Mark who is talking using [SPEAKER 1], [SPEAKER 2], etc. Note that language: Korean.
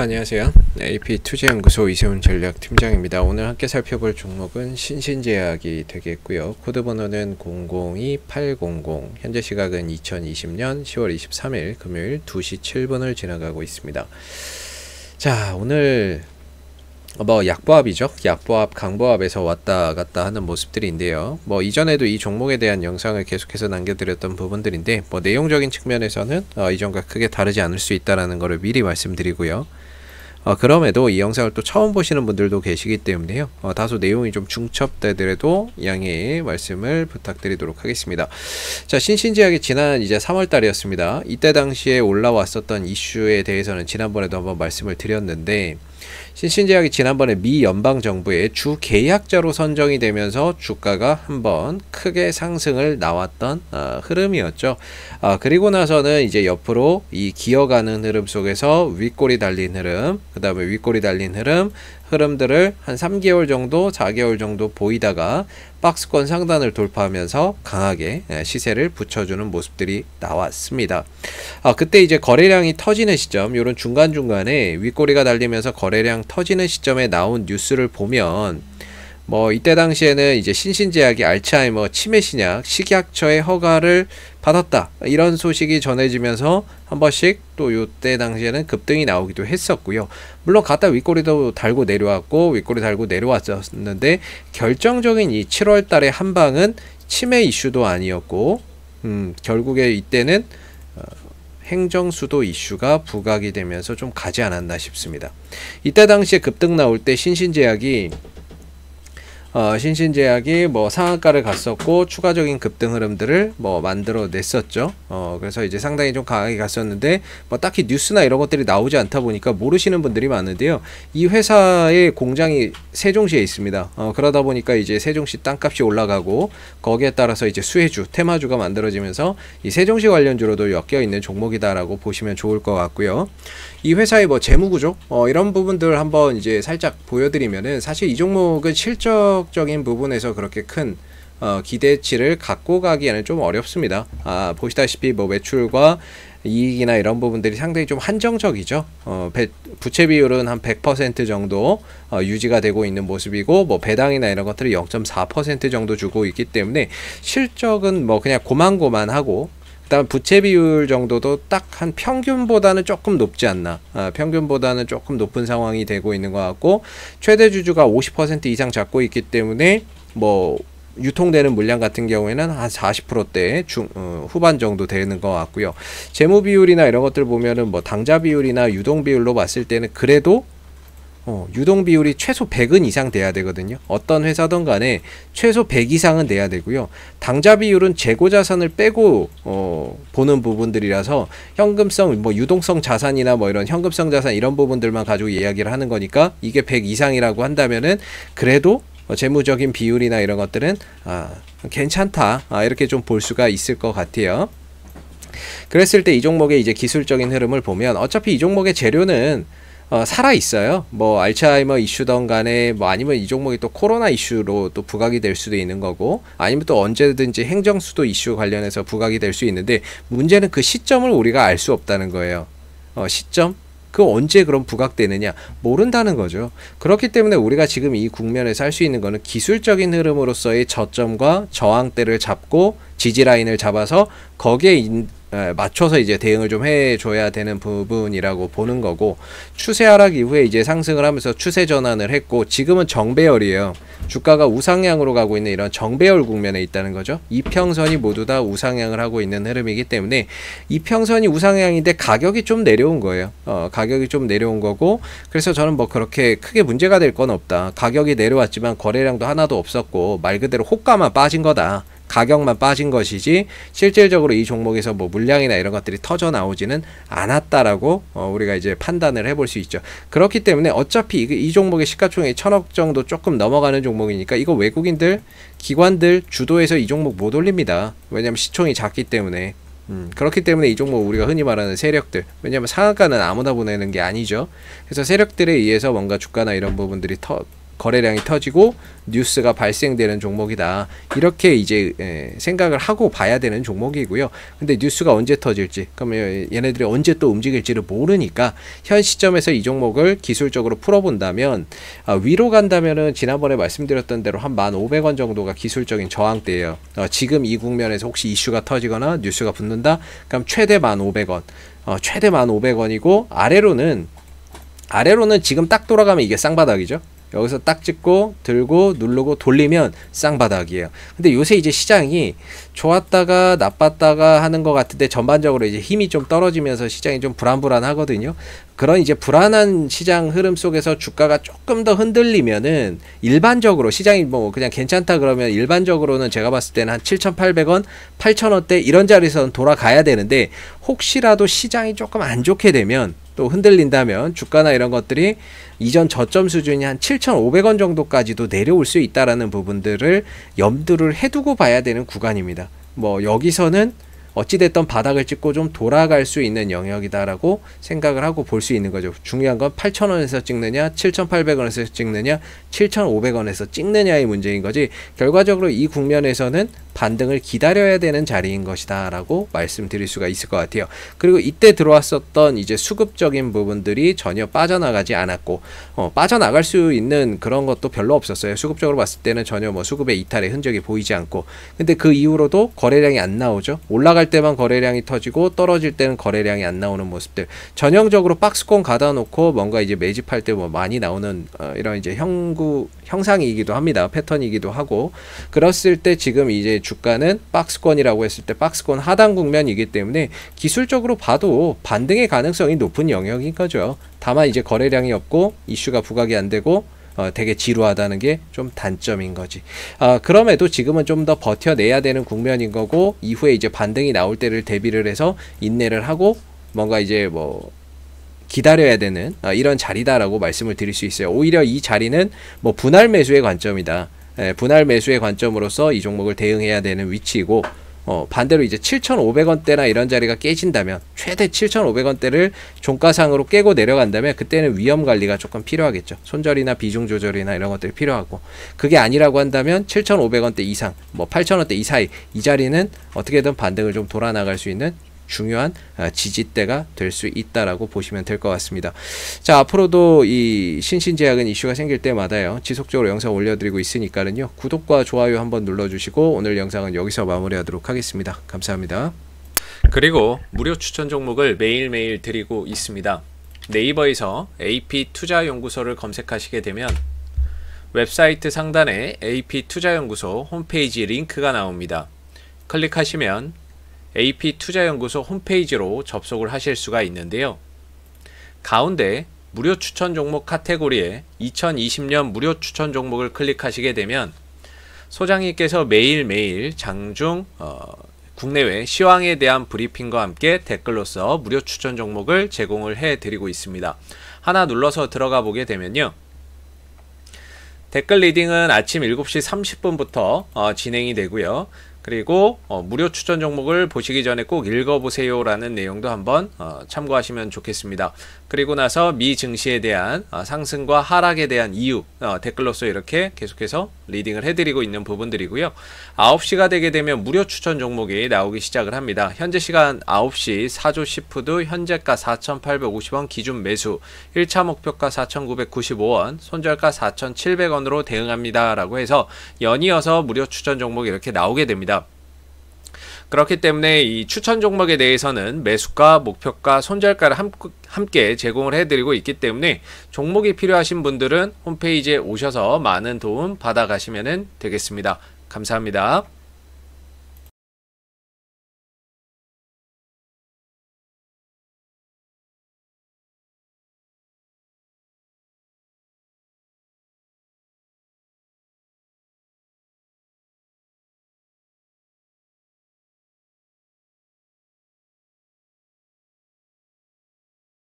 [SPEAKER 1] 안녕하세요. AP투자연구소 이세훈 전략팀장입니다. 오늘 함께 살펴볼 종목은 신신제약이 되겠고요. 코드번호는 002800, 현재 시각은 2020년 10월 23일 금요일 2시 7분을 지나가고 있습니다. 자, 오늘 약보합이죠. 약보합, 강보합에서 왔다 갔다 하는 모습들인데요. 이전에도 이 종목에 대한 영상을 계속해서 남겨드렸던 부분들인데, 내용적인 측면에서는 이전과 크게 다르지 않을 수 있다는 것을 미리 말씀드리고요. 그럼에도 이 영상을 또 처음 보시는 분들도 계시기 때문에요. 다소 내용이 좀 중첩되더라도 양해의 말씀을 부탁드리도록 하겠습니다. 자, 신신제약이 지난 이제 3월 달이었습니다. 이때 당시에 올라왔었던 이슈에 대해서는 지난번에도 한번 말씀을 드렸는데, 신신제약이 지난번에 미 연방정부의 주 계약자로 선정이 되면서 주가가 한번 크게 상승을 나왔던 흐름이었죠. 그리고 나서는 이제 옆으로 이 기어가는 흐름 속에서 윗골이 달린 흐름, 그 다음에 윗골이 달린 흐름들을 한 3개월 정도, 4개월 정도 보이다가 박스권 상단을 돌파하면서 강하게 시세를 붙여주는 모습들이 나왔습니다. 그때 이제 거래량이 터지는 시점, 요런 중간중간에 윗꼬리가 달리면서 거래량 터지는 시점에 나온 뉴스를 보면 이때 당시에는 이제 신신제약이 알츠하이머 치매 신약 식약처의 허가를 받았다, 이런 소식이 전해지면서 한 번씩 또 요때 당시에는 급등이 나오기도 했었고요. 물론 갔다 윗꼬리도 달고 내려왔고 윗꼬리 달고 내려왔었는데, 결정적인 이 7월 달의 한 방은 치매 이슈도 아니었고, 결국에 이때는 행정수도 이슈가 부각이 되면서 좀 가지 않았나 싶습니다. 이때 당시에 급등 나올 때 신신제약이 상한가를 갔었고 추가적인 급등 흐름들을 만들어 냈었죠. 그래서 이제 상당히 좀 강하게 갔었는데, 딱히 뉴스나 이런 것들이 나오지 않다 보니까 모르시는 분들이 많은데요. 이 회사의 공장이 세종시에 있습니다. 그러다 보니까 이제 세종시 땅값이 올라가고, 거기에 따라서 이제 수혜주, 테마주가 만들어지면서 이 세종시 관련주로도 엮여 있는 종목이다라고 보시면 좋을 것 같고요. 이 회사의 재무구조, 이런 부분들 한번 이제 살짝 보여드리면은, 사실 이 종목은 실적적인 부분에서 그렇게 큰 기대치를 갖고 가기에는 좀 어렵습니다. 보시다시피 매출과 이익이나 이런 부분들이 상당히 좀 한정적이죠. 부채 비율은 한 100% 정도 유지가 되고 있는 모습이고, 배당이나 이런 것들이 0.4% 정도 주고 있기 때문에 실적은 그냥 고만고만하고, 그다음 부채 비율 정도도 딱 한 평균보다는 조금 높지 않나, 평균보다는 조금 높은 상황이 되고 있는 것 같고, 최대 주주가 50% 이상 잡고 있기 때문에 유통되는 물량 같은 경우에는 한 40%대 후반 정도 되는 것 같고요. 재무 비율이나 이런 것들 보면은 당좌 비율이나 유동 비율로 봤을 때는 그래도 유동 비율이 최소 100은 이상 돼야 되거든요. 어떤 회사든 간에 최소 100 이상은 돼야 되고요. 당좌 비율은 재고 자산을 빼고 보는 부분들이라서, 현금성, 유동성 자산이나 이런 현금성 자산 이런 부분들만 가지고 이야기를 하는 거니까, 이게 100 이상이라고 한다면은 그래도 재무적인 비율이나 이런 것들은 괜찮다, 이렇게 좀 볼 수가 있을 것 같아요. 그랬을 때 이 종목의 이제 기술적인 흐름을 보면, 어차피 이 종목의 재료는 살아 있어요. 알츠하이머 이슈던 간에, 아니면 이 종목이 또 코로나 이슈로 또 부각이 될 수도 있는 거고, 아니면 또 언제든지 행정수도 이슈 관련해서 부각이 될 수 있는데, 문제는 그 시점을 우리가 알 수 없다는 거예요. 시점? 그 언제 그럼 부각되느냐, 모른다는 거죠. 그렇기 때문에 우리가 지금 이 국면에서 할 수 있는 거는 기술적인 흐름으로서의 저점과 저항대를 잡고 지지라인을 잡아서 거기에 맞춰서 이제 대응을 좀 해줘야 되는 부분이라고 보는 거고, 추세 하락 이후에 이제 상승을 하면서 추세 전환을 했고, 지금은 정배열이에요. 주가가 우상향으로 가고 있는 이런 정배열 국면에 있다는 거죠. 이평선이 모두 다 우상향을 하고 있는 흐름이기 때문에, 이평선이 우상향인데 가격이 좀 내려온 거예요. 가격이 좀 내려온 거고, 그래서 저는 그렇게 크게 문제가 될 건 없다. 가격이 내려왔지만 거래량도 하나도 없었고, 말 그대로 호가만 빠진 거다, 가격만 빠진 것이지 실질적으로 이 종목에서 물량이나 이런 것들이 터져 나오지는 않았다라고 우리가 이제 판단을 해볼 수 있죠. 그렇기 때문에 어차피 이 종목의 시가총액이 1000억 정도 조금 넘어가는 종목이니까, 이거 외국인들, 기관들 주도해서 이 종목 못 올립니다. 왜냐면 시총이 작기 때문에. 그렇기 때문에 이 종목 우리가 흔히 말하는 세력들, 왜냐면 상한가는 아무나 보내는 게 아니죠. 그래서 세력들에 의해서 뭔가 주가나 이런 부분들이 거래량이 터지고 뉴스가 발생되는 종목이다. 이렇게 이제 생각을 하고 봐야 되는 종목이고요. 근데 뉴스가 언제 터질지, 그러면 얘네들이 언제 또 움직일지를 모르니까 현 시점에서 이 종목을 기술적으로 풀어본다면 위로 간다면은 지난번에 말씀드렸던 대로 한 1,500원 정도가 기술적인 저항대예요. 지금 이 국면에서 혹시 이슈가 터지거나 뉴스가 붙는다? 그럼 최대 1,500원. 최대 1,500원이고 아래로는 지금 딱 돌아가면 이게 쌍바닥이죠. 여기서 딱 찍고 들고 누르고 돌리면 쌍바닥이에요. 근데 요새 이제 시장이 좋았다가 나빴다가 하는 것 같은데 전반적으로 이제 힘이 좀 떨어지면서 시장이 좀 불안불안하거든요. 그런 이제 불안한 시장 흐름 속에서 주가가 조금 더 흔들리면은 일반적으로 시장이 뭐 그냥 괜찮다 그러면 일반적으로는 제가 봤을 때는 한 7,800원, 8,000원대 이런 자리에서는 돌아가야 되는데 혹시라도 시장이 조금 안 좋게 되면 또 흔들린다면 주가나 이런 것들이 이전 저점 수준이 한 7,500원 정도까지도 내려올 수 있다라는 부분들을 염두를 해두고 봐야 되는 구간입니다. 뭐 여기서는 어찌됐던 바닥을 찍고 좀 돌아갈 수 있는 영역이다라고 생각을 하고 볼 수 있는 거죠. 중요한 건 8,000원에서 찍느냐 7,800원에서 찍느냐 7,500원에서 찍느냐의 문제인 거지, 결과적으로 이 국면에서는 반등을 기다려야 되는 자리인 것이다 라고 말씀드릴 수가 있을 것 같아요. 그리고 이때 들어왔었던 이제 수급적인 부분들이 전혀 빠져나가지 않았고 빠져나갈 수 있는 그런 것도 별로 없었어요. 수급적으로 봤을 때는 전혀 뭐 수급의 이탈의 흔적이 보이지 않고, 근데 그 이후로도 거래량이 안 나오죠. 올라갈 때만 거래량이 터지고 떨어질 때는 거래량이 안 나오는 모습들, 전형적으로 박스권 가다 놓고 뭔가 이제 매집할 때 뭐 많이 나오는 이런 이제 형상이기도 합니다. 패턴이기도 하고, 그랬을 때 지금 이제 주가는 박스권이라고 했을 때 박스권 하단 국면이기 때문에 기술적으로 봐도 반등의 가능성이 높은 영역인 거죠. 다만 이제 거래량이 없고 이슈가 부각이 안 되고 되게 지루하다는 게 좀 단점인 거지. 그럼에도 지금은 좀 더 버텨내야 되는 국면인 거고, 이후에 이제 반등이 나올 때를 대비를 해서 인내를 하고 뭔가 이제 뭐 기다려야 되는 이런 자리다라고 말씀을 드릴 수 있어요. 오히려 이 자리는 뭐 분할 매수의 관점이다. 분할 매수의 관점으로서 이 종목을 대응해야 되는 위치이고, 반대로 이제 7,500원대나 이런 자리가 깨진다면, 최대 7,500원대를 종가상으로 깨고 내려간다면 그때는 위험 관리가 조금 필요하겠죠. 손절이나 비중 조절이나 이런 것들이 필요하고, 그게 아니라고 한다면 7,500원대 이상, 뭐 8,000원대 이 사이, 이 자리는 어떻게든 반등을 좀 돌아나갈 수 있는 중요한 지지대가 될 수 있다라고 보시면 될 것 같습니다. 자, 앞으로도 이 신신제약은 이슈가 생길 때마다요 지속적으로 영상 올려드리고 있으니까는요 구독과 좋아요 한번 눌러주시고, 오늘 영상은 여기서 마무리하도록 하겠습니다. 감사합니다. 그리고 무료 추천 종목을 매일매일 드리고 있습니다. 네이버에서 AP투자연구소를 검색하시게 되면 웹사이트 상단에 AP투자연구소 홈페이지 링크가 나옵니다. 클릭하시면 AP투자연구소 홈페이지로 접속을 하실 수가 있는데요. 가운데 무료 추천 종목 카테고리에 2020년 무료 추천 종목을 클릭하시게 되면 소장님께서 매일매일 장중 국내외 시황에 대한 브리핑과 함께 댓글로서 무료 추천 종목을 제공을 해드리고 있습니다. 하나 눌러서 들어가 보게 되면요, 댓글 리딩은 아침 7시 30분부터 진행이 되고요. 그리고 무료 추천 종목을 보시기 전에 꼭 읽어보세요 라는 내용도 한번 참고하시면 좋겠습니다. 그리고 나서 미 증시에 대한 상승과 하락에 대한 이유 댓글로서 이렇게 계속해서 리딩을 해드리고 있는 부분들이고요. 9시가 되게 되면 무료 추천 종목이 나오기 시작을 합니다. 현재 시간 9시 사조 시푸드 현재가 4,850원 기준 매수, 1차 목표가 4,995원, 손절가 4,700원으로 대응합니다 라고 해서 연이어서 무료 추천 종목이 이렇게 나오게 됩니다. 그렇기 때문에 이 추천 종목에 대해서는 매수가, 목표가, 손절가를 함께 제공을 해드리고 있기 때문에 종목이 필요하신 분들은 홈페이지에 오셔서 많은 도움 받아가시면 되겠습니다. 감사합니다.